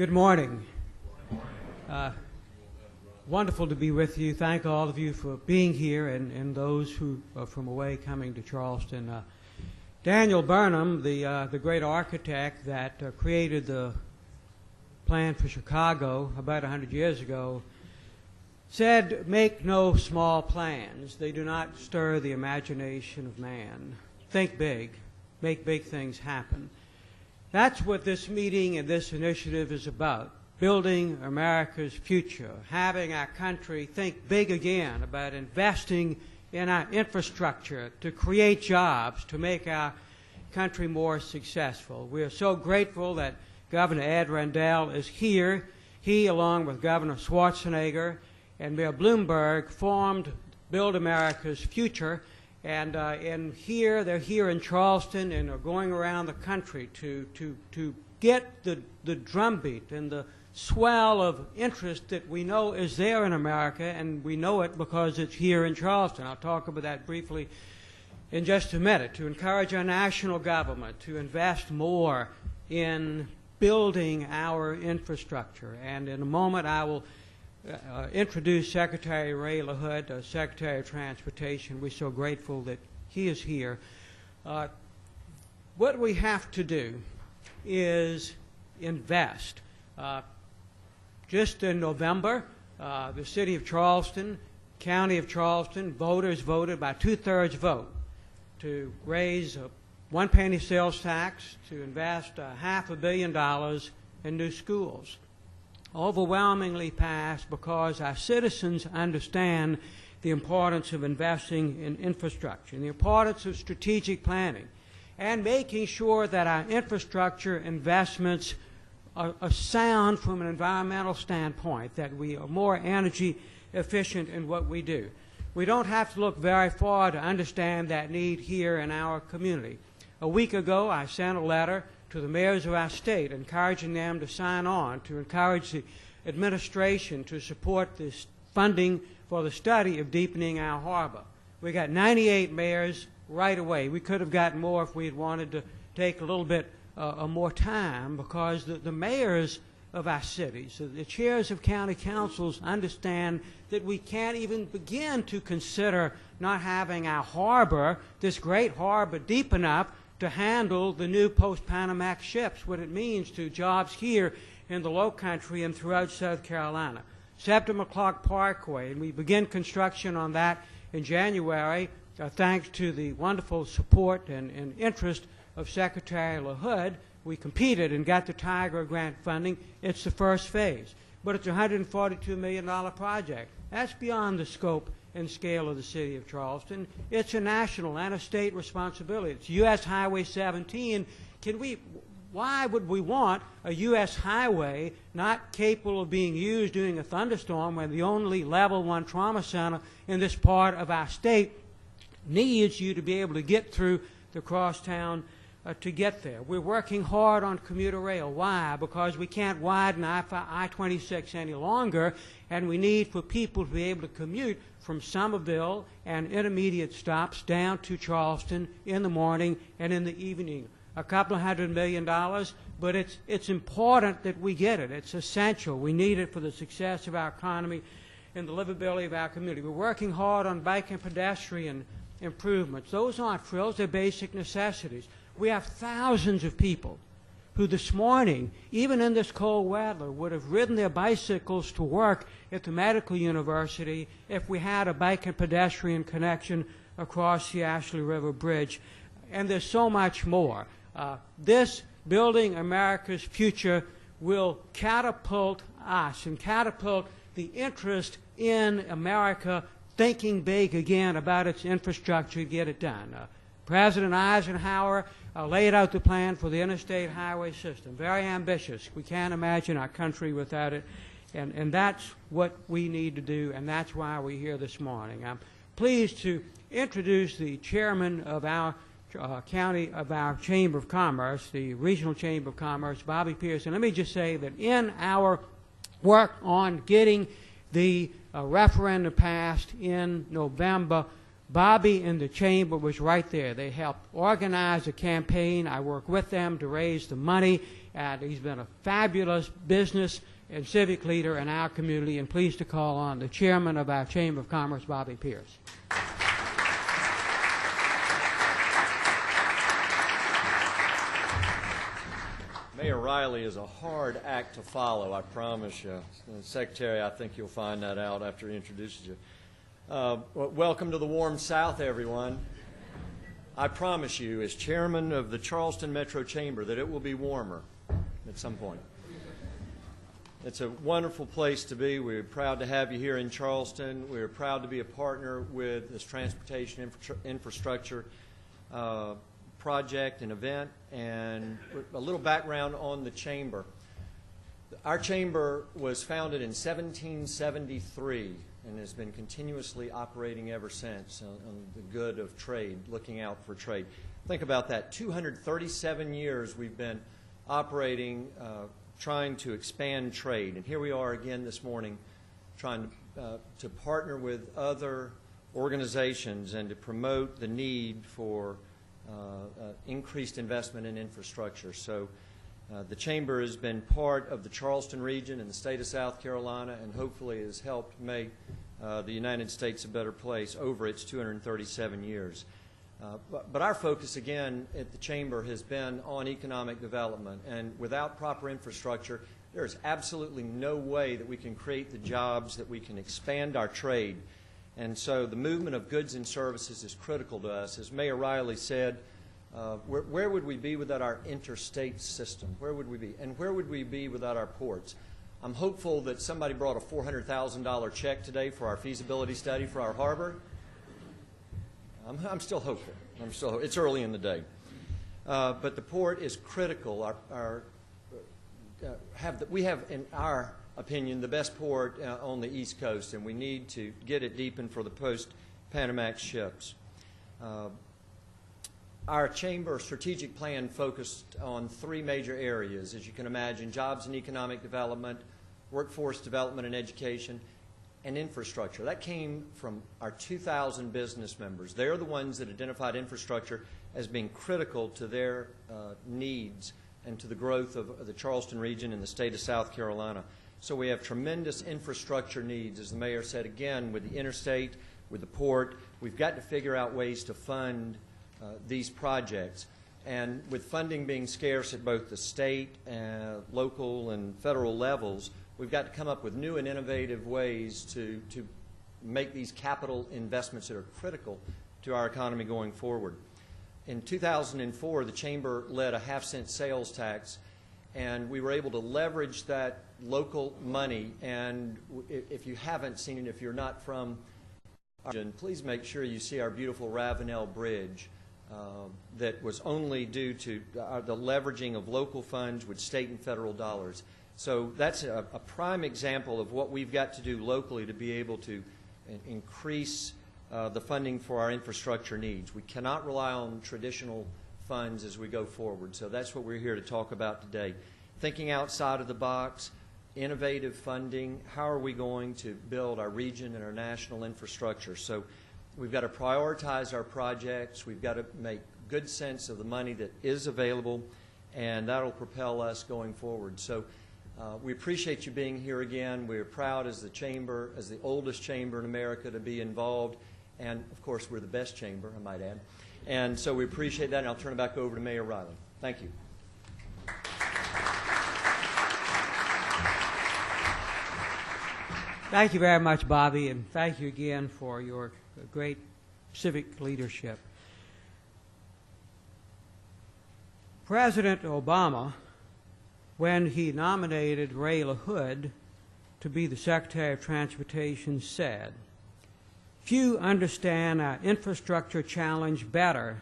Good morning. Wonderful to be with you. Thank all of you for being here and those who are from away coming to Charleston. Daniel Burnham, the great architect that created the plan for Chicago about 100 years ago, said, "Make no small plans. They do not stir the imagination of man. Think big. Make big things happen." That's what this meeting and this initiative is about, building America's future, having our country think big again about investing in our infrastructure to create jobs, to make our country more successful. We are so grateful that Governor Ed Rendell is here. He, along with Governor Schwarzenegger and Mayor Bloomberg, formed Build America's Future. And they're here in Charleston and are going around the country to get the drumbeat and the swell of interest that we know is there in America, and we know it because it's here in Charleston. I'll talk about that briefly in just a minute, to encourage our national government to invest more in building our infrastructure. And in a moment I will introduce Secretary Ray LaHood, Secretary of Transportation. We're so grateful that he is here. What we have to do is invest. Just in November, the city of Charleston, county of Charleston, voters voted by 2/3 vote to raise a 1 penny sales tax, to invest $500 million in new schools. Overwhelmingly passed because our citizens understand the importance of investing in infrastructure, and the importance of strategic planning, and making sure that our infrastructure investments are sound from an environmental standpoint, that we are more energy efficient in what we do. We don't have to look very far to understand that need here in our community. A week ago, I sent a letter to the mayors of our state, encouraging them to sign on, to encourage the administration to support this funding for the study of deepening our harbor. We got 98 mayors right away. We could have gotten more if we had wanted to take a little bit more time, because the mayors of our cities, the chairs of county councils, understand that we can't even begin to consider not having our harbor, this great harbor, deep enough to handle the new post-Panamax ships, what it means to jobs here in the Low Country and throughout South Carolina. Septimus Clark Parkway, and we begin construction on that in January, thanks to the wonderful support and interest of Secretary LaHood. We competed and got the Tiger Grant funding. It's the first phase, but it's a $142 million project. That's beyond the scope and scale of the city of Charleston. It's a national and a state responsibility. It's U.S. Highway 17. Why would we want a U.S. highway not capable of being used during a thunderstorm when the only level 1 trauma center in this part of our state needs you to be able to get through the crosstown to get there? We're working hard on commuter rail. Why? Because we can't widen I-26 any longer, and we need for people to be able to commute from Somerville and intermediate stops down to Charleston in the morning and in the evening. A couple of $100 million, but it's important that we get it. It's essential. We need it for the success of our economy and the livability of our community. We're working hard on bike and pedestrian improvements. Those aren't frills, they're basic necessities. We have thousands of people who this morning, even in this cold weather, would have ridden their bicycles to work at the medical university if we had a bike and pedestrian connection across the Ashley River Bridge. And there's so much more. This Building America's Future will catapult us and catapult the interest in America thinking big again about its infrastructure to get it done. President Eisenhower laid out the plan for the interstate highway system. Very ambitious. We can't imagine our country without it. And that's what we need to do, and that's why we're here this morning. I'm pleased to introduce the chairman of our our Chamber of Commerce, the Regional Chamber of Commerce, Bobby Pearson. Let me just say that in our work on getting the referendum passed in November, Bobby and the Chamber was right there. They helped organize the campaign. I worked with them to raise the money, and he's been a fabulous business and civic leader in our community, and pleased to call on the chairman of our Chamber of Commerce, Bobby Pierce. Mayor Riley is a hard act to follow, I promise you. Secretary, I think you'll find that out after he introduces you. Welcome to the warm South, everyone. I promise you, as chairman of the Charleston Metro Chamber, that it will be warmer at some point. It's a wonderful place to be. We're proud to have you here in Charleston. We're proud to be a partner with this transportation infrastructure project and event. And a little background on the Chamber. Our Chamber was founded in 1773 and has been continuously operating ever since on the good of trade, looking out for trade. Think about that. 237 years we've been operating, trying to expand trade. And here we are again this morning trying to partner with other organizations and to promote the need for increased investment in infrastructure. So the Chamber has been part of the Charleston region in the state of South Carolina, and hopefully has helped make the United States a better place over its 237 years. But our focus, again, at the Chamber has been on economic development. And without proper infrastructure, there is absolutely no way that we can create the jobs, that we can expand our trade. And so the movement of goods and services is critical to us. As Mayor Riley said, where would we be without our interstate system? Where would we be? And where would we be without our ports? I'm hopeful that somebody brought a $400,000 check today for our feasibility study for our harbor. I'm still hopeful. It's early in the day. But the port is critical. We have, in our opinion, the best port on the East Coast, and we need to get it deepened for the post-Panamax ships. Our Chamber strategic plan focused on three major areas, as you can imagine: jobs and economic development, workforce development and education, and infrastructure. That came from our 2,000 business members. They're the ones that identified infrastructure as being critical to their needs and to the growth of the Charleston region and the state of South Carolina. So we have tremendous infrastructure needs, as the mayor said, again, with the interstate, with the port. We've got to figure out ways to fund these projects. And with funding being scarce at both the state, local, and federal levels, we've got to come up with new and innovative ways to make these capital investments that are critical to our economy going forward. In 2004, the Chamber led a half-cent sales tax, and we were able to leverage that local money. And if you haven't seen it, if you're not from our region, please make sure you see our beautiful Ravenel Bridge that was only due to the leveraging of local funds with state and federal dollars. So that's a prime example of what we've got to do locally to be able to increase the funding for our infrastructure needs. We cannot rely on traditional funds as we go forward. So that's what we're here to talk about today. Thinking outside of the box, innovative funding, how are we going to build our region and our national infrastructure? So we've got to prioritize our projects. We've got to make good sense of the money that is available, and that'll propel us going forward. So we appreciate you being here again. We're proud as the Chamber, as the oldest chamber in America, to be involved. And, of course, we're the best chamber, I might add. And so we appreciate that, and I'll turn it back over to Mayor Riley. Thank you. Thank you very much, Bobby, and thank you again for your great civic leadership. President Obama, when he nominated Ray LaHood to be the Secretary of Transportation, said, "Few understand our infrastructure challenge better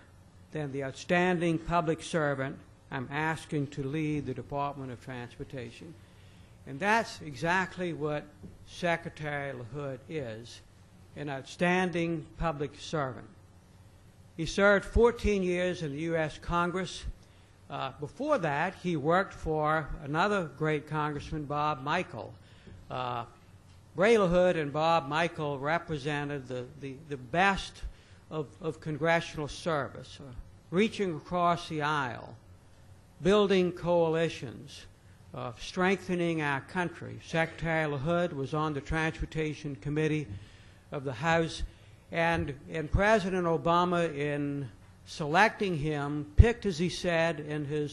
than the outstanding public servant I'm asking to lead the Department of Transportation." And that's exactly what Secretary LaHood is, an outstanding public servant. He served 14 years in the U.S. Congress. Before that, he worked for another great congressman, Bob Michel. Ray LaHood and Bob Michel represented the best of congressional service, reaching across the aisle, building coalitions, strengthening our country. Secretary LaHood was on the Transportation Committee of the House, and President Obama, in selecting him, picked, as he said in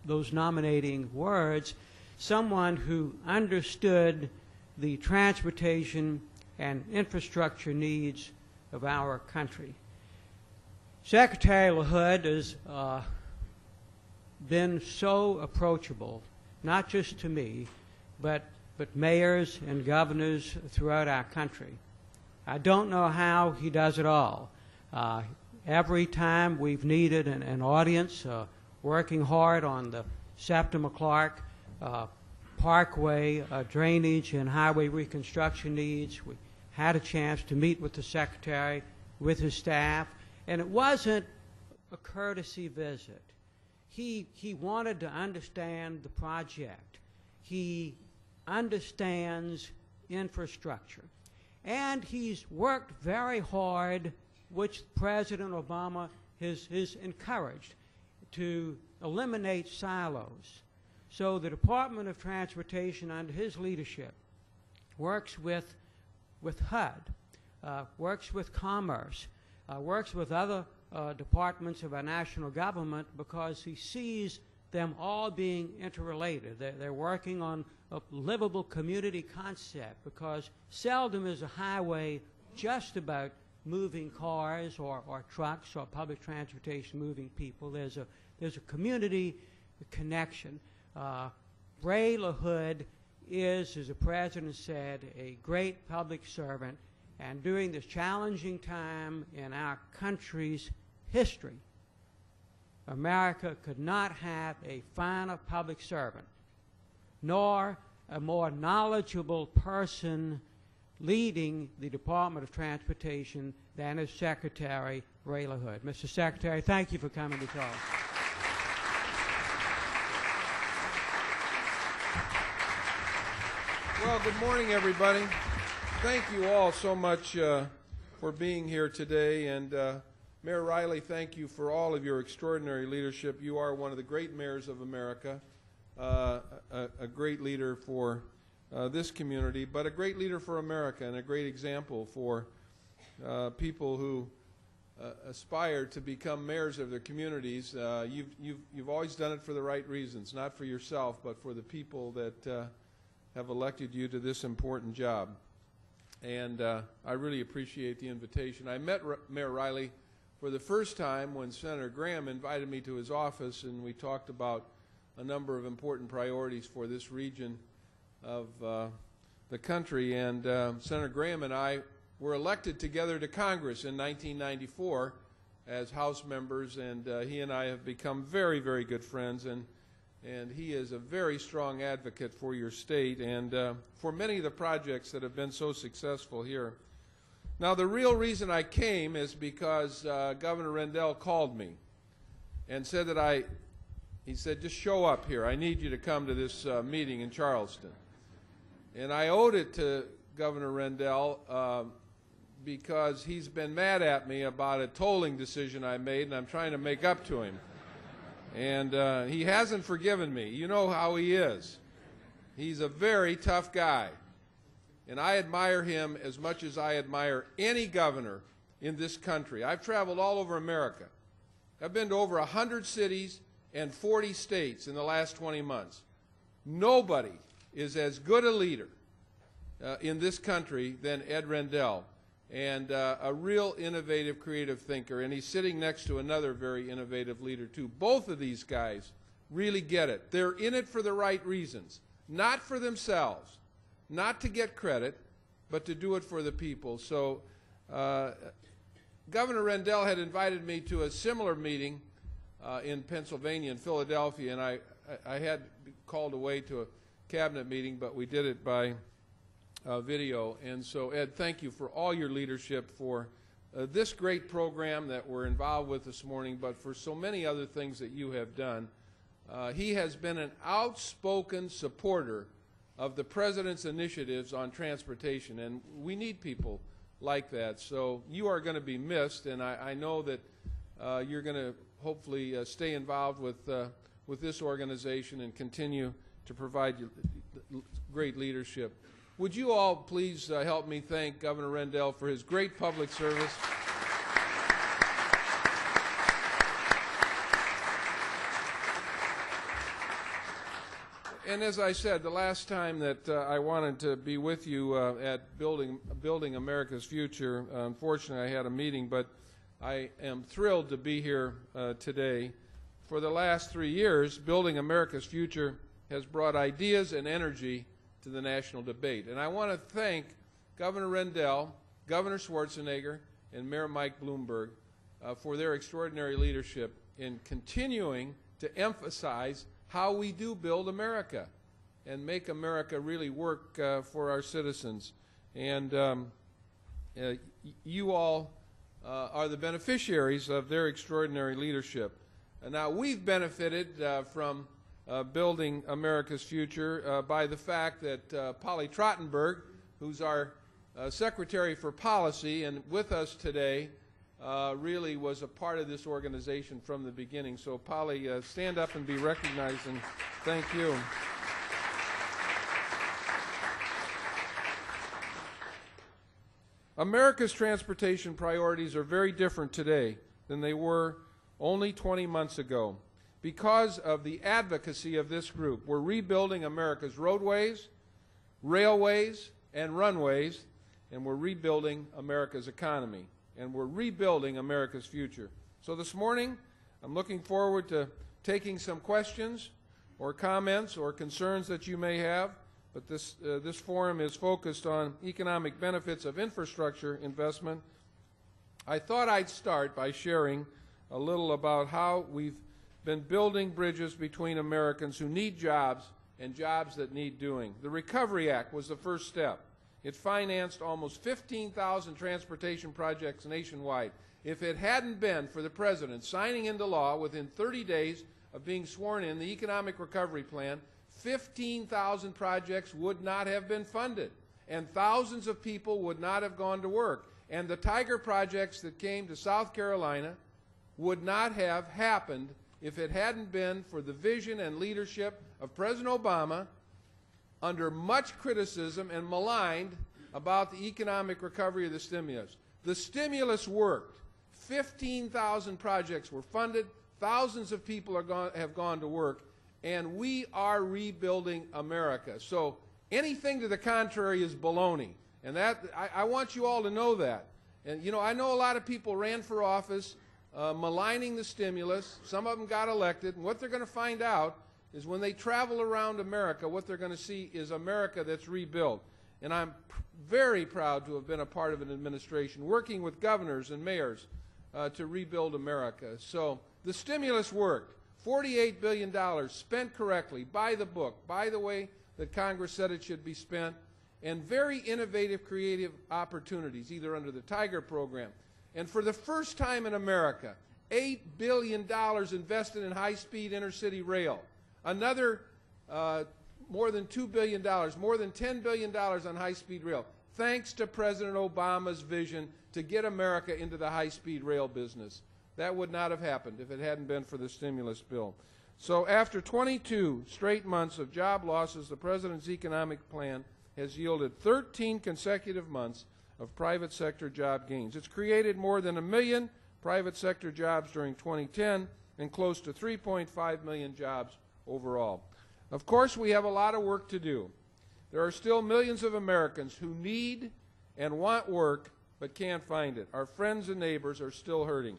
those nominating words, someone who understood the transportation and infrastructure needs of our country. Secretary LaHood has been so approachable, not just to me, but mayors and governors throughout our country. I don't know how he does it all. Every time we've needed an audience, working hard on the Septima Clark Parkway drainage and highway reconstruction needs, we had a chance to meet with the Secretary, with his staff, and it wasn't a courtesy visit. He wanted to understand the project. He understands infrastructure. And he's worked very hard, which President Obama has encouraged, to eliminate silos. So the Department of Transportation, under his leadership, works with HUD, works with Commerce, works with other departments of our national government, because he sees them all being interrelated. They're working on a livable community concept, because seldom is a highway just about moving cars or trucks or public transportation moving people. There's a community connection. Ray LaHood is, as the President said, a great public servant, and during this challenging time in our country's history, America could not have a finer public servant, nor a more knowledgeable person leading the Department of Transportation than his Secretary, Ray LaHood. Mr. Secretary, thank you for coming to Charleston. Well, good morning, everybody. Thank you all so much for being here today. And Mayor Riley, thank you for all of your extraordinary leadership. You are one of the great mayors of America, a great leader for this community, but a great leader for America and a great example for people who aspire to become mayors of their communities. You've always done it for the right reasons, not for yourself, but for the people that have elected you to this important job. And I really appreciate the invitation. I met Mayor Riley for the first time when Senator Graham invited me to his office, and we talked about a number of important priorities for this region of the country. And Senator Graham and I were elected together to Congress in 1994 as House members, and he and I have become very, very good friends. And he is a very strong advocate for your state and for many of the projects that have been so successful here. Now, the real reason I came is because Governor Rendell called me and said that he said, just show up here. I need you to come to this meeting in Charleston. And I owed it to Governor Rendell because he's been mad at me about a tolling decision I made, and I'm trying to make up to him. And he hasn't forgiven me. You know how he is. He's a very tough guy. And I admire him as much as I admire any governor in this country. I've traveled all over America. I've been to over 100 cities and 40 states in the last 20 months. Nobody is as good a leader in this country than Ed Rendell, and a real innovative, creative thinker. And he's sitting next to another very innovative leader, too. Both of these guys really get it. They're in it for the right reasons, not for themselves, not to get credit, but to do it for the people. So Governor Rendell had invited me to a similar meeting in Pennsylvania, in Philadelphia, and I had called away to a cabinet meeting, but we did it by video. And so, Ed, thank you for all your leadership for this great program that we're involved with this morning, but for so many other things that you have done. He has been an outspoken supporter of the President's initiatives on transportation, and we need people like that. So you are going to be missed, and I know that you're going to hopefully stay involved with this organization and continue to provide great leadership. Would you all please help me thank Governor Rendell for his great public service. And as I said, the last time that I wanted to be with you at Building America's Future, unfortunately I had a meeting, but I am thrilled to be here today. For the last 3 years, Building America's Future has brought ideas and energy to the national debate. And I want to thank Governor Rendell, Governor Schwarzenegger, and Mayor Mike Bloomberg for their extraordinary leadership in continuing to emphasize how we do build America and make America really work for our citizens. And you all are the beneficiaries of their extraordinary leadership. And now we've benefited from Building America's Future by the fact that Polly Trottenberg, who's our Secretary for Policy and with us today, really was a part of this organization from the beginning. So Polly, stand up and be recognized, and thank you. America's transportation priorities are very different today than they were only 20 months ago. Because of the advocacy of this group, we're rebuilding America's roadways, railways, and runways, and we're rebuilding America's economy. And we're rebuilding America's future. So this morning, I'm looking forward to taking some questions or comments or concerns that you may have, but this forum is focused on economic benefits of infrastructure investment. I thought I'd start by sharing a little about how we've been building bridges between Americans who need jobs and jobs that need doing. The Recovery Act was the first step. It financed almost 15,000 transportation projects nationwide. If it hadn't been for the President signing into law within 30 days of being sworn in the Economic Recovery Plan, 15,000 projects would not have been funded, and thousands of people would not have gone to work. And the Tiger projects that came to South Carolina would not have happened if it hadn't been for the vision and leadership of President Obama, under much criticism and maligned about the economic recovery of the stimulus. The stimulus worked. 15,000 projects were funded. Thousands of people have gone to work. And we are rebuilding America. So anything to the contrary is baloney. And that I want you all to know that. And, you know, I know a lot of people ran for office maligning the stimulus. Some of them got elected. And what they're going to find out is when they travel around America, what they're going to see is America that's rebuilt. And I'm very proud to have been a part of an administration working with governors and mayors to rebuild America. So the stimulus worked. $48 billion spent correctly, by the book, by the way that Congress said it should be spent, and very innovative, creative opportunities, either under the Tiger program. And for the first time in America, $8 billion invested in high-speed intercity rail. Another more than $2 billion, more than $10 billion on high-speed rail, thanks to President Obama's vision to get America into the high-speed rail business. That would not have happened if it hadn't been for the stimulus bill. So after 22 straight months of job losses, the President's economic plan has yielded 13 consecutive months of private sector job gains. It's created more than 1 million private sector jobs during 2010 and close to 3.5 million jobs overall. Of course, we have a lot of work to do. There are still millions of Americans who need and want work but can't find it. Our friends and neighbors are still hurting.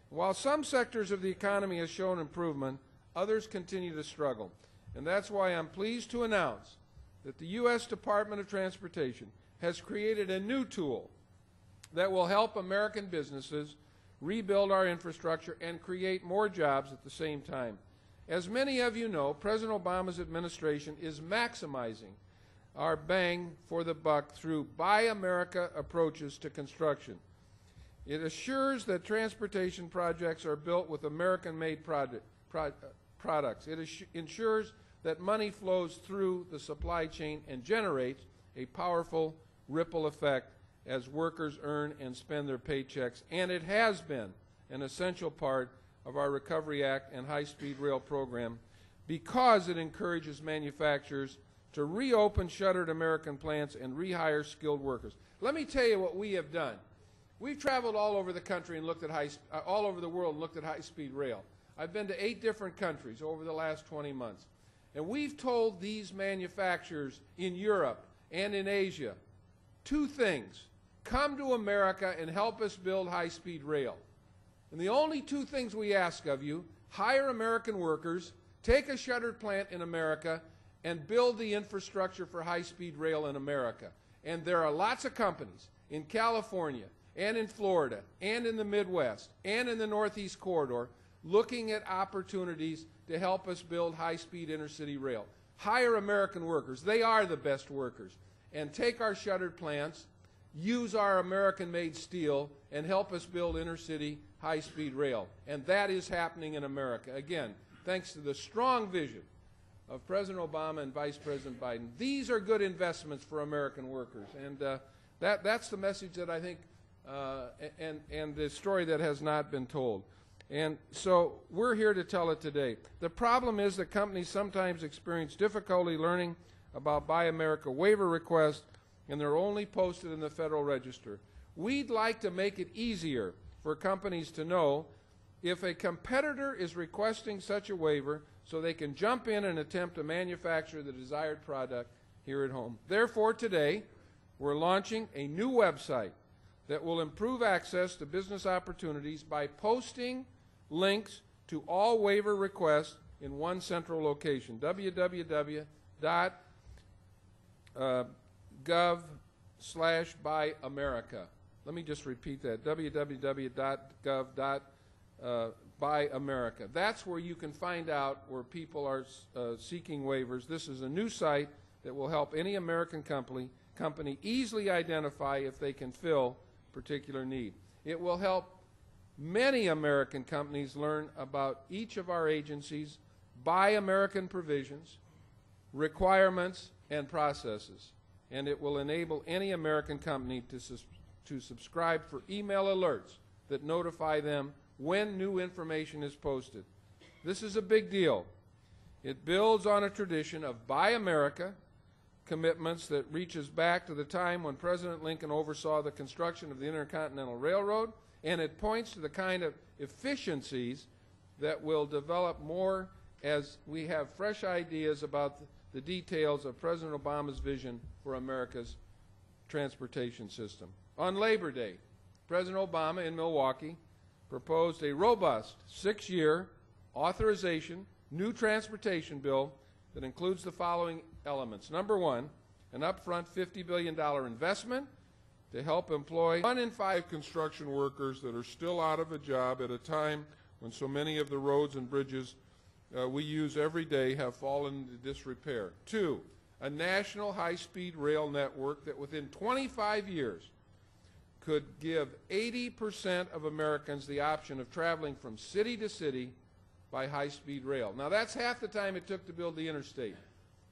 While some sectors of the economy have shown improvement, others continue to struggle. And that's why I'm pleased to announce that the U.S. Department of Transportation has created a new tool that will help American businesses rebuild our infrastructure and create more jobs at the same time. As many of you know, President Obama's administration is maximizing our bang for the buck through Buy America approaches to construction. It assures that transportation projects are built with American-made products. It ensures that money flows through the supply chain and generates a powerful ripple effect as workers earn and spend their paychecks, and it has been an essential part of our Recovery Act and high-speed rail program because it encourages manufacturers to reopen shuttered American plants and rehire skilled workers. Let me tell you what we have done. We've traveled all over the country and looked at all over the world and looked at high-speed rail. I've been to 8 different countries over the last 20 months. And we've told these manufacturers in Europe and in Asia 2 things. Come to America and help us build high-speed rail. And the only 2 things we ask of you, hire American workers, take a shuttered plant in America, and build the infrastructure for high-speed rail in America. And there are lots of companies in California and in Florida and in the Midwest and in the Northeast Corridor looking at opportunities to help us build high-speed intercity rail. Hire American workers. They are the best workers. And take our shuttered plants, use our American-made steel, and help us build intercity high-speed rail. And that is happening in America. Again, thanks to the strong vision of President Obama and Vice President Biden. These are good investments for American workers. And that's the message that I think, and the story that has not been told. And so we're here to tell it today. The problem is that companies sometimes experience difficulty learning about Buy America waiver requests, and they're only posted in the Federal Register. We'd like to make it easier for companies to know if a competitor is requesting such a waiver so they can jump in and attempt to manufacture the desired product here at home. Therefore, today, we're launching a new website that will improve access to business opportunities by posting links to all waiver requests in one central location, www.gov/buyamerica. Let me just repeat that, www.gov.buyamerica. That's where you can find out where people are seeking waivers. This is a new site that will help any American company easily identify if they can fill a particular need. It will help many American companies learn about each of our agencies, Buy American provisions, requirements, and processes. And it will enable any American company to subscribe for email alerts that notify them when new information is posted. This is a big deal. It builds on a tradition of Buy America commitments that reaches back to the time when President Lincoln oversaw the construction of the Intercontinental Railroad, and it points to the kind of efficiencies that will develop more as we have fresh ideas about the details of President Obama's vision for America's transportation system. On Labor Day, President Obama in Milwaukee proposed a robust 6-year authorization new transportation bill that includes the following elements. Number 1, an upfront $50 billion investment to help employ 1 in 5 construction workers that are still out of a job at a time when so many of the roads and bridges we use every day have fallen into disrepair. 2, a national high-speed rail network that within 25 years could give 80% of Americans the option of traveling from city to city by high-speed rail. Now, that's half the time it took to build the interstate.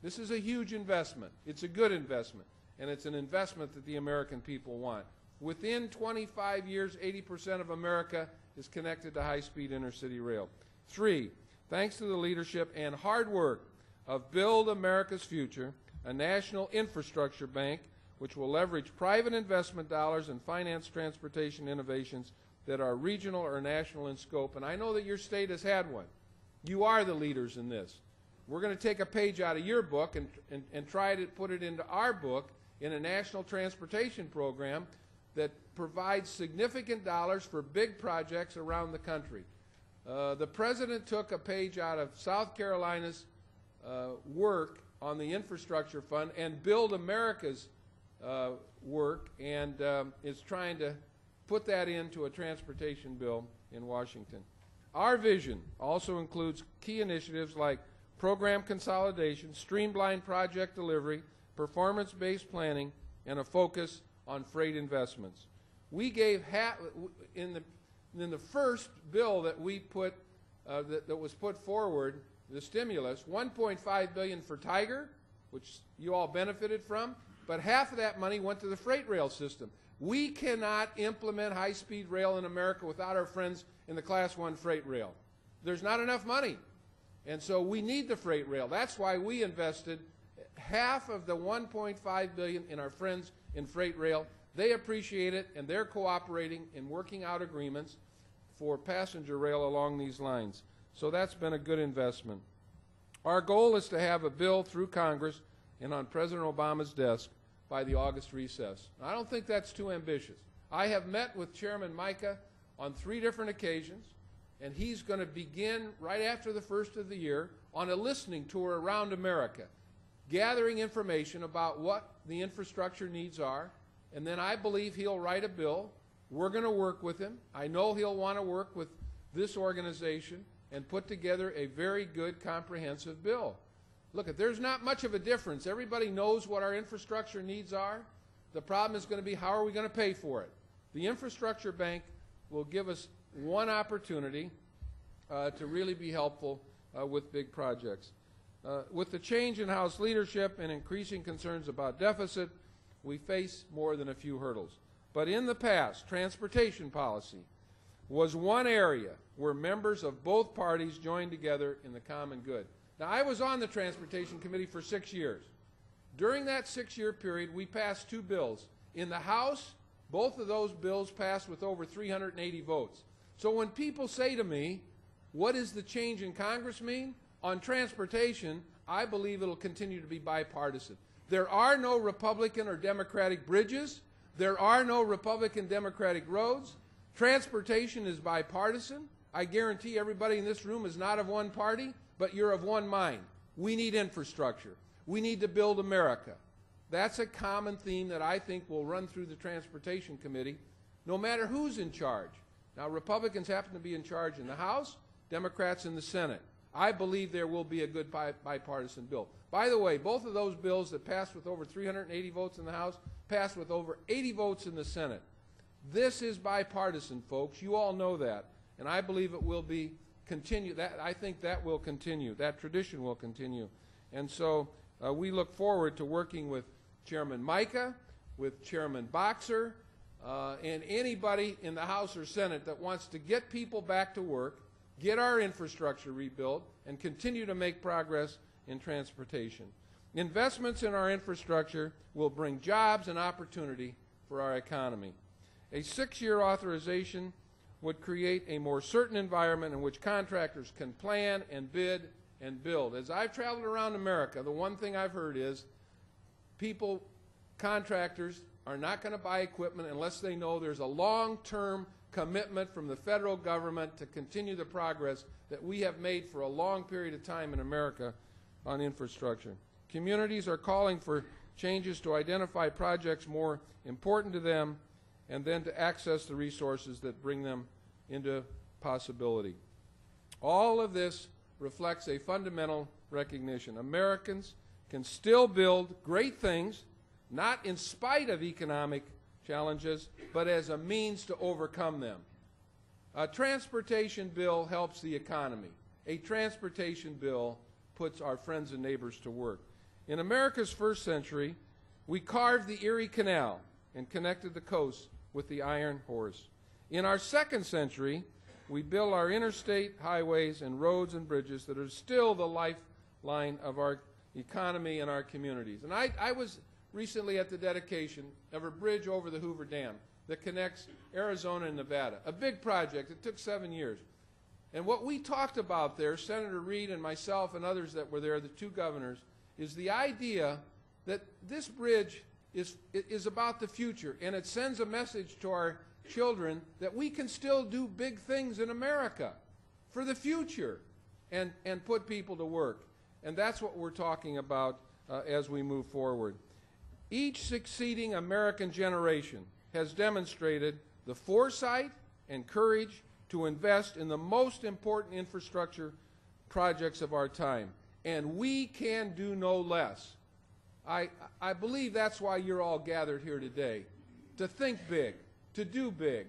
This is a huge investment. It's a good investment, and it's an investment that the American people want. Within 25 years, 80% of America is connected to high-speed intercity rail. 3, thanks to the leadership and hard work of Build America's Future, a national infrastructure bank which will leverage private investment dollars and finance transportation innovations that are regional or national in scope. And I know that your state has had one. You are the leaders in this. We're going to take a page out of your book and try to put it into our book in a national transportation program that provides significant dollars for big projects around the country. The President took a page out of South Carolina's work on the infrastructure fund and Build America's work, and is trying to put that into a transportation bill in Washington. Our vision also includes key initiatives like program consolidation, streamlined project delivery, performance-based planning, and a focus on freight investments. We gave in the first bill that we put that was put forward, the stimulus, $1.5 billion for Tiger, which you all benefited from, but half of that money went to the freight rail system. We cannot implement high-speed rail in America without our friends in the Class 1 freight rail. There's not enough money. And so we need the freight rail. That's why we invested half of the $1.5 billion in our friends in freight rail. They appreciate it, and they're cooperating in working out agreements for passenger rail along these lines. So that's been a good investment. Our goal is to have a bill through Congress and on President Obama's desk by the August recess. I don't think that's too ambitious. I have met with Chairman Micah on 3 different occasions, and he's going to begin right after the first of the year on a listening tour around America, gathering information about what the infrastructure needs are, and then I believe he'll write a bill. We're going to work with him. I know he'll want to work with this organization and put together a very good, comprehensive bill. Look, there's not much of a difference. Everybody knows what our infrastructure needs are. The problem is going to be, how are we going to pay for it? The Infrastructure Bank will give us one opportunity to really be helpful with big projects. With the change in House leadership and increasing concerns about deficit, we face more than a few hurdles. But in the past, transportation policy was one area where members of both parties joined together in the common good. Now, I was on the Transportation Committee for 6 years. During that 6-year period, we passed 2 bills. In the House, both of those bills passed with over 380 votes. So when people say to me, what does the change in Congress mean? On transportation, I believe it'll continue to be bipartisan. There are no Republican or Democratic bridges. There are no Republican-Democratic roads. Transportation is bipartisan. I guarantee everybody in this room is not of one party, but you're of one mind. We need infrastructure. We need to build America. That's a common theme that I think will run through the Transportation Committee, no matter who's in charge. Now, Republicans happen to be in charge in the House, Democrats in the Senate. I believe there will be a good bipartisan bill. By the way, both of those bills that passed with over 380 votes in the House passed with over 80 votes in the Senate. This is bipartisan, folks. You all know that. And I believe it will be continue. I think that will continue. That tradition will continue. And so we look forward to working with Chairman Micah, with Chairman Boxer, and anybody in the House or Senate that wants to get people back to work, get our infrastructure rebuilt, and continue to make progress in transportation. Investments in our infrastructure will bring jobs and opportunity for our economy. A 6-year authorization would create a more certain environment in which contractors can plan and bid and build. As I've traveled around America, the one thing I've heard is contractors are not going to buy equipment unless they know there's a long-term commitment from the federal government to continue the progress that we have made for a long period of time in America on infrastructure. Communities are calling for changes to identify projects more important to them and then to access the resources that bring them into possibility. All of this reflects a fundamental recognition. Americans can still build great things, not in spite of economic challenges, but as a means to overcome them. A transportation bill helps the economy. A transportation bill puts our friends and neighbors to work. In America's first century, we carved the Erie Canal and connected the coast with the Iron Horse. In our second century, we built our interstate highways and roads and bridges that are still the lifeline of our economy and our communities. And I was recently at the dedication of a bridge over the Hoover Dam that connects Arizona and Nevada, a big project. It took 7 years. And what we talked about there, Senator Reid and myself and others that were there, the 2 governors, is the idea that this bridge is about the future, and it sends a message to our children that we can still do big things in America for the future and put people to work. And that's what we're talking about as we move forward. Each succeeding American generation has demonstrated the foresight and courage to invest in the most important infrastructure projects of our time. And we can do no less. I believe that's why you're all gathered here today, to think big, to do big,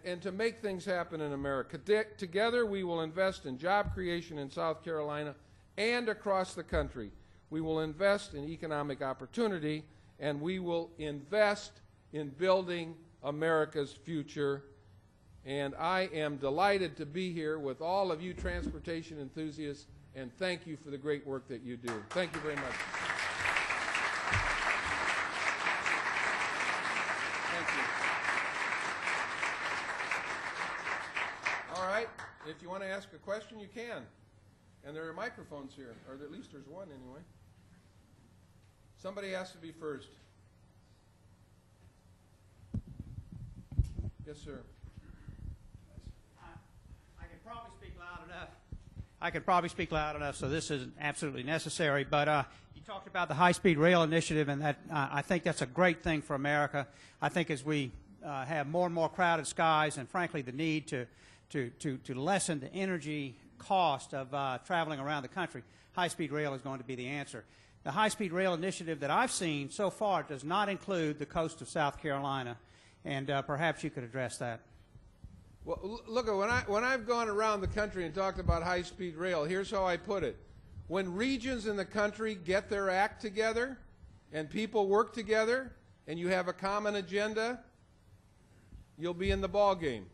and to make things happen in America. Together we will invest in job creation in South Carolina and across the country. We will invest in economic opportunity, and we will invest in building America's future. And I am delighted to be here with all of you transportation enthusiasts, and thank you for the great work that you do. Thank you very much. Thank you. All right, if you want to ask a question, you can. And there are microphones here, or at least there's one anyway. Somebody has to be first. Yes, sir. I could probably speak loud enough. I could probably speak loud enough, so this isn't absolutely necessary. But you talked about the high-speed rail initiative, and that I think that's a great thing for America. I think as we have more and more crowded skies, and frankly the need to lessen the energy cost of traveling around the country, high-speed rail is going to be the answer. The high-speed rail initiative that I've seen so far does not include the coast of South Carolina, and perhaps you could address that. Well, look, when I've gone around the country and talked about high-speed rail, here's how I put it. When regions in the country get their act together and people work together and you have a common agenda, you'll be in the ball game.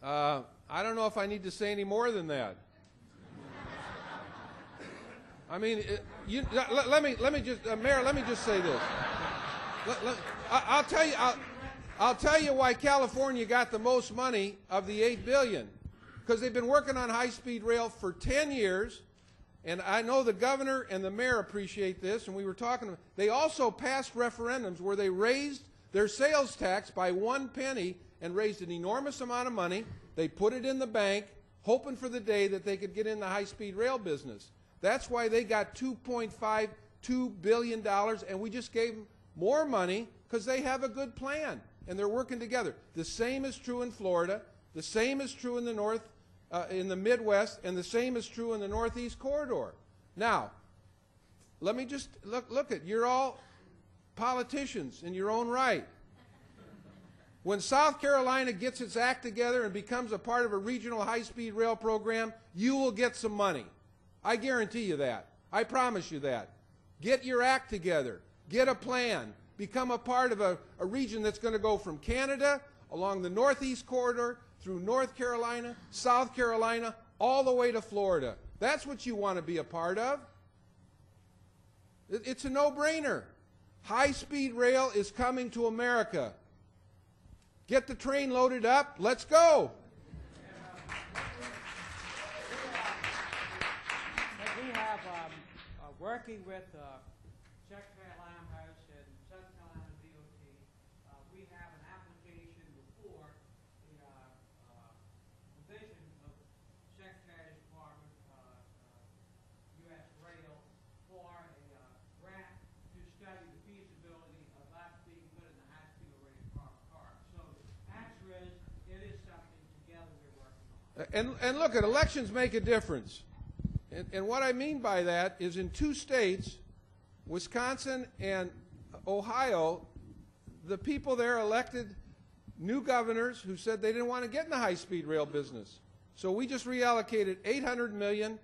I don't know if I need to say any more than that. I mean, let me just, Mayor, let me just say this. I'll tell you why California got the most money of the $8 billion. Because they've been working on high-speed rail for 10 years, and I know the governor and the mayor appreciate this, and we were talking. They also passed referendums where they raised their sales tax by 1 penny and raised an enormous amount of money. They put it in the bank, hoping for the day that they could get in the high-speed rail business. That's why they got $2.52 billion, and we just gave them more money because they have a good plan, and they're working together. The same is true in Florida. The same is true in the North, in the Midwest, and the same is true in the Northeast Corridor. Now, let me just look at, you're all politicians in your own right. When South Carolina gets its act together and becomes a part of a regional high-speed rail program, you will get some money. I guarantee you that. I promise you that. Get your act together. Get a plan. Become a part of a region that's going to go from Canada along the Northeast Corridor through North Carolina, South Carolina, all the way to Florida. That's what you want to be a part of. It's a no-brainer. High-speed rail is coming to America. Get the train loaded up. Let's go. We have, working with Secretary Limehouse and South Carolina DOT, we have an application before the division of Secretary's Department, U.S. Rail, for a grant to study the feasibility of that being put in the high-speed rail car. So the answer is, it is something together we're working on. And look, elections make a difference. And what I mean by that is in 2 states, Wisconsin and Ohio, the people there elected new governors who said they didn't want to get in the high-speed rail business. So we just reallocated $800 million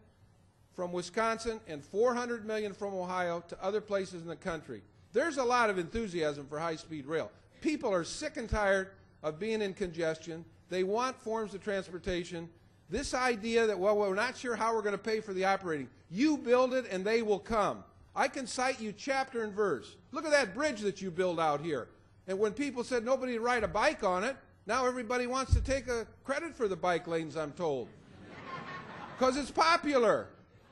from Wisconsin and $400 million from Ohio to other places in the country. There's a lot of enthusiasm for high-speed rail. People are sick and tired of being in congestion. They want forms of transportation. This idea that, well, we're not sure how we're going to pay for the operating. You build it and they will come. I can cite you chapter and verse. Look at that bridge that you build out here. And when people said nobody would ride a bike on it, now everybody wants to take a credit for the bike lanes, I'm told. Because it's popular.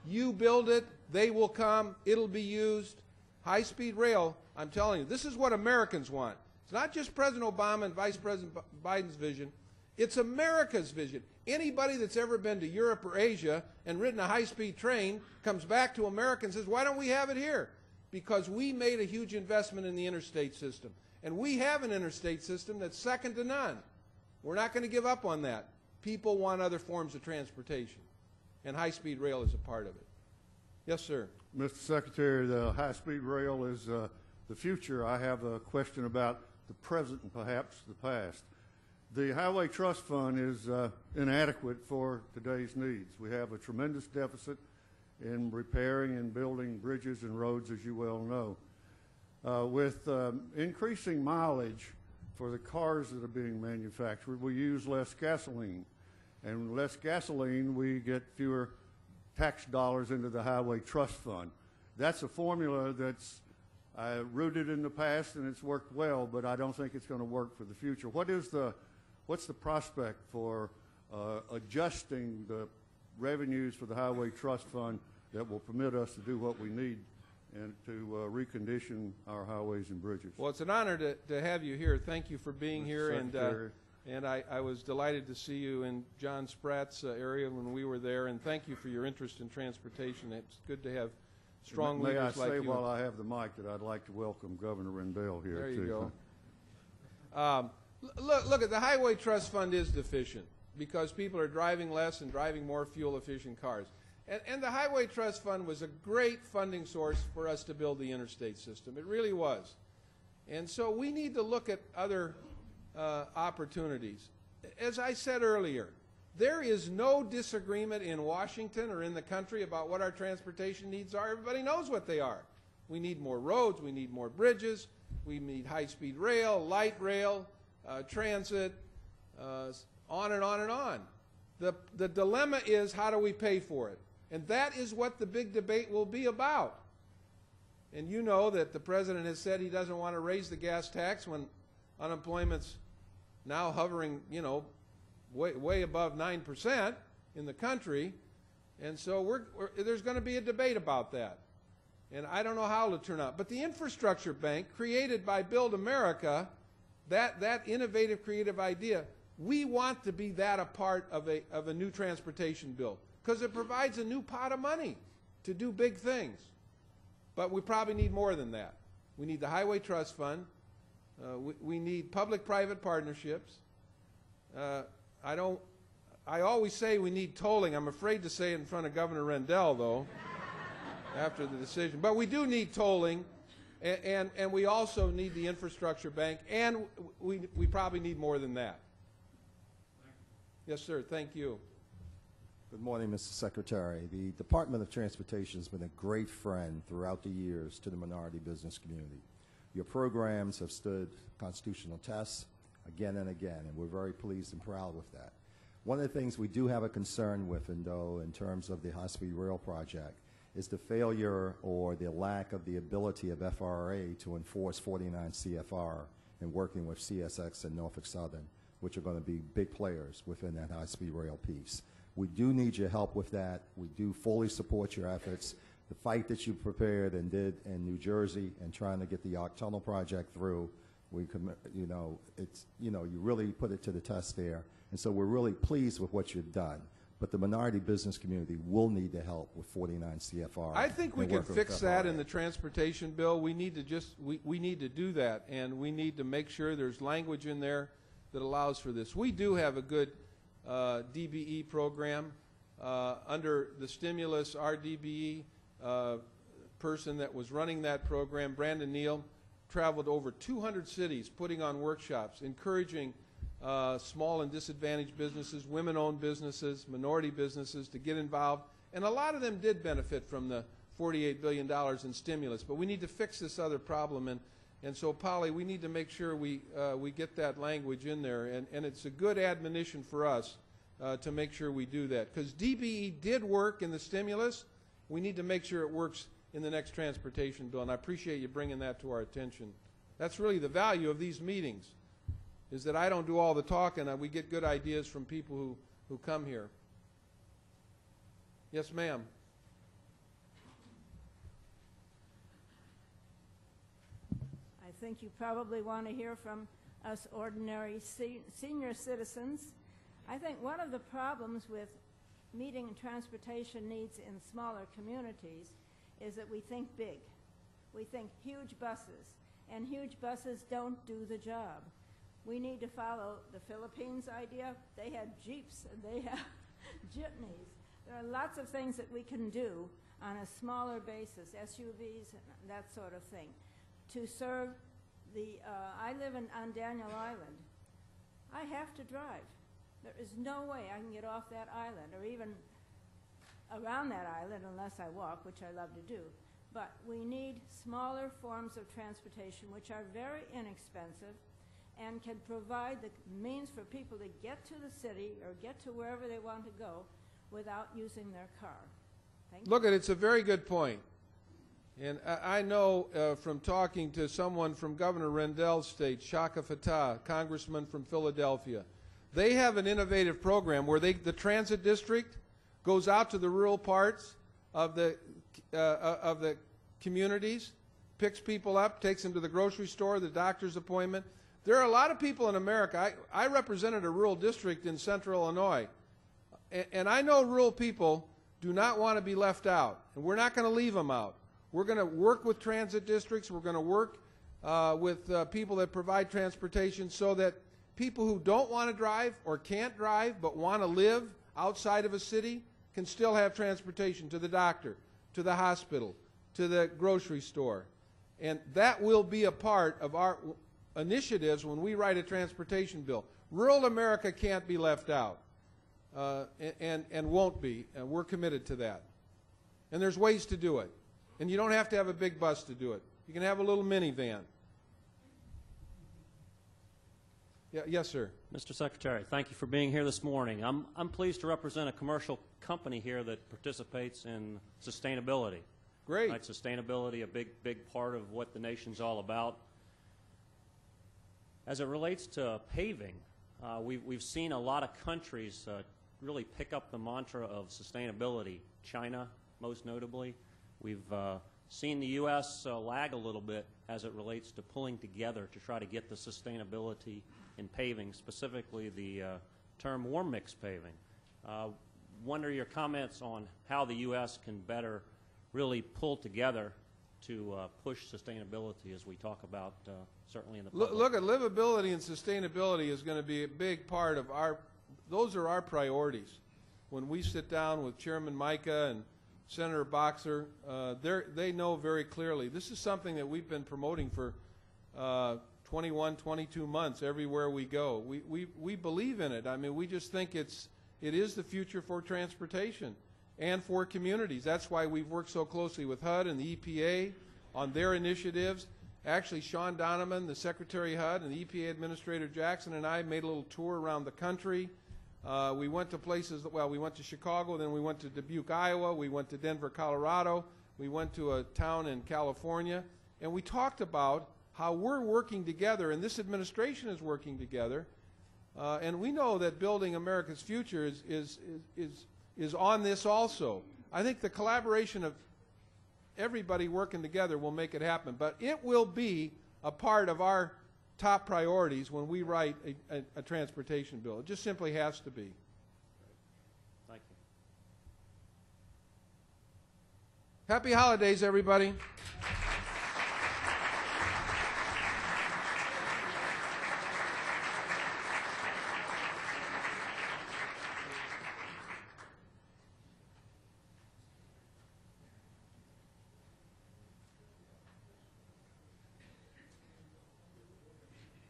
You build it, they will come, it'll be used. High-speed rail, I'm telling you, this is what Americans want. It's not just President Obama and Vice President Biden's vision. It's America's vision. Anybody that's ever been to Europe or Asia and ridden a high-speed train comes back to America and says, why don't we have it here? Because we made a huge investment in the interstate system. And we have an interstate system that's second to none. We're not going to give up on that. People want other forms of transportation. And high-speed rail is a part of it. Yes, sir. Mr. Secretary, the high-speed rail is the future. I have a question about the present and perhaps the past. The Highway Trust Fund is inadequate for today's needs. We have a tremendous deficit in repairing and building bridges and roads, as you well know. With increasing mileage for the cars that are being manufactured, we use less gasoline. And less gasoline, we get fewer tax dollars into the Highway Trust Fund. That's a formula that's rooted in the past, and it's worked well, but I don't think it's going to work for the future. What's the prospect for adjusting the revenues for the Highway Trust Fund that will permit us to do what we need and to recondition our highways and bridges? Well, it's an honor to have you here. Thank you for being Mr. here. Secretary. And I was delighted to see you in John Spratt's area when we were there, and thank you for your interest in transportation. It's good to have strong leaders like you. May I say while I have the mic that I'd like to welcome Governor Rendell here, there too. You go. Look, the Highway Trust Fund is deficient because people are driving less and driving more fuel-efficient cars. And the Highway Trust Fund was a great funding source for us to build the interstate system. It really was. And so we need to look at other opportunities. As I said earlier, there is no disagreement in Washington or in the country about what our transportation needs are. Everybody knows what they are. We need more roads, we need more bridges, we need high-speed rail, light rail, transit, on and on and on. The dilemma is, how do we pay for it? And that is what the big debate will be about. And you know that the President has said he doesn't want to raise the gas tax when unemployment's now hovering, you know, way above 9% in the country. And so there's going to be a debate about that. And I don't know how it'll turn out. But the infrastructure bank created by Build America, that innovative, creative idea, we want to be that a part of a new transportation bill because it provides a new pot of money to do big things. But we probably need more than that. We need the Highway Trust Fund. We need public-private partnerships. I always say we need tolling. I'm afraid to say it in front of Governor Rendell, though, after the decision. But we do need tolling, and we also need the infrastructure bank, and we probably need more than that. Yes, sir. Thank you. Good morning, Mr. Secretary. The Department of Transportation has been a great friend throughout the years to the minority business community. Your programs have stood constitutional tests again and again, and we're very pleased and proud with that. One of the things we do have a concern with, though, in terms of the high-speed rail project, is the failure or the lack of the ability of FRA to enforce 49 CFR in working with CSX and Norfolk Southern, which are going to be big players within that high-speed rail piece. We do need your help with that. We do fully support your efforts. The fight that you prepared and did in New Jersey and trying to get the Arc Tunnel project through, you really put it to the test there. And so we're really pleased with what you've done. But the minority business community will need the help with 49 CFR. I think we can fix that in the transportation bill. We need to we need to do that, and we need to make sure there's language in there that allows for this. We do have a good DBE program under the stimulus. Our DBE person that was running that program, Brandon Neal, traveled over 200 cities putting on workshops, encouraging small and disadvantaged businesses, women-owned businesses, minority businesses to get involved. And a lot of them did benefit from the $48 billion in stimulus. But we need to fix this other problem. And so, Polly, we need to make sure we get that language in there. And it's a good admonition for us to make sure we do that. Because DBE did work in the stimulus. We need to make sure it works in the next transportation bill. And I appreciate you bringing that to our attention. That's really the value of these meetings, is that I don't do all the talking. We get good ideas from people who come here. Yes, ma'am. I think you probably want to hear from us ordinary senior citizens. I think one of the problems with meeting transportation needs in smaller communities is that we think big. We think huge buses, and huge buses don't do the job. We need to follow the Philippines idea. They had Jeeps and they have jitneys. There are lots of things that we can do on a smaller basis, SUVs and that sort of thing, to serve the, I live on Daniel Island. I have to drive. There is no way I can get off that island or even around that island unless I walk, which I love to do. but we need smaller forms of transportation which are very inexpensive and can provide the means for people to get to the city or get to wherever they want to go without using their car. Thank you. Look, it's a very good point. And I know from talking to someone from Governor Rendell's state, Shaka Fatah, congressman from Philadelphia, they have an innovative program where the transit district goes out to the rural parts of the communities, picks people up, takes them to the grocery store, the doctor's appointment. There are a lot of people in America. I represented a rural district in central Illinois, and I know rural people do not want to be left out, and we're not going to leave them out. We're going to work with transit districts. We're going to work with people that provide transportation so that people who don't want to drive or can't drive but want to live outside of a city can still have transportation to the doctor, to the hospital, to the grocery store. And that will be a part of our initiatives when we write a transportation bill. Rural America can't be left out and won't be, and we're committed to that. And there's ways to do it. And you don't have to have a big bus to do it. You can have a little minivan. Yeah, yes, sir. Mr. Secretary, thank you for being here this morning. I'm pleased to represent a commercial company here that participates in sustainability. Great. Right, sustainability, a big part of what the nation's all about. As it relates to paving, we've seen a lot of countries really pick up the mantra of sustainability. China, most notably. We've seen the U.S. lag a little bit as it relates to pulling together to try to get the sustainability in paving, specifically the term warm mix paving. Wonder your comments on how the U.S. can better really pull together to push sustainability as we talk about certainly in the public. Look at livability and sustainability is going to be a big part of those are our priorities. When we sit down with Chairman Micah and Senator Boxer, they know very clearly. This is something that we've been promoting for 21, 22 months everywhere we go. We believe in it. I mean, we just think it is the future for transportation and for communities. That's why we've worked so closely with HUD and the EPA on their initiatives. Actually, Sean Donovan, the Secretary of HUD, and the EPA Administrator Jackson and I made a little tour around the country. We went to places, well, we went to Chicago, then we went to Dubuque, Iowa, we went to Denver, Colorado, we went to a town in California, and we talked about how we're working together, and this administration is working together, and we know that building America's future is on this also. I think the collaboration of everybody working together will make it happen, but it will be a part of our top priorities when we write a transportation bill. It just simply has to be. Thank you. Happy holidays, everybody.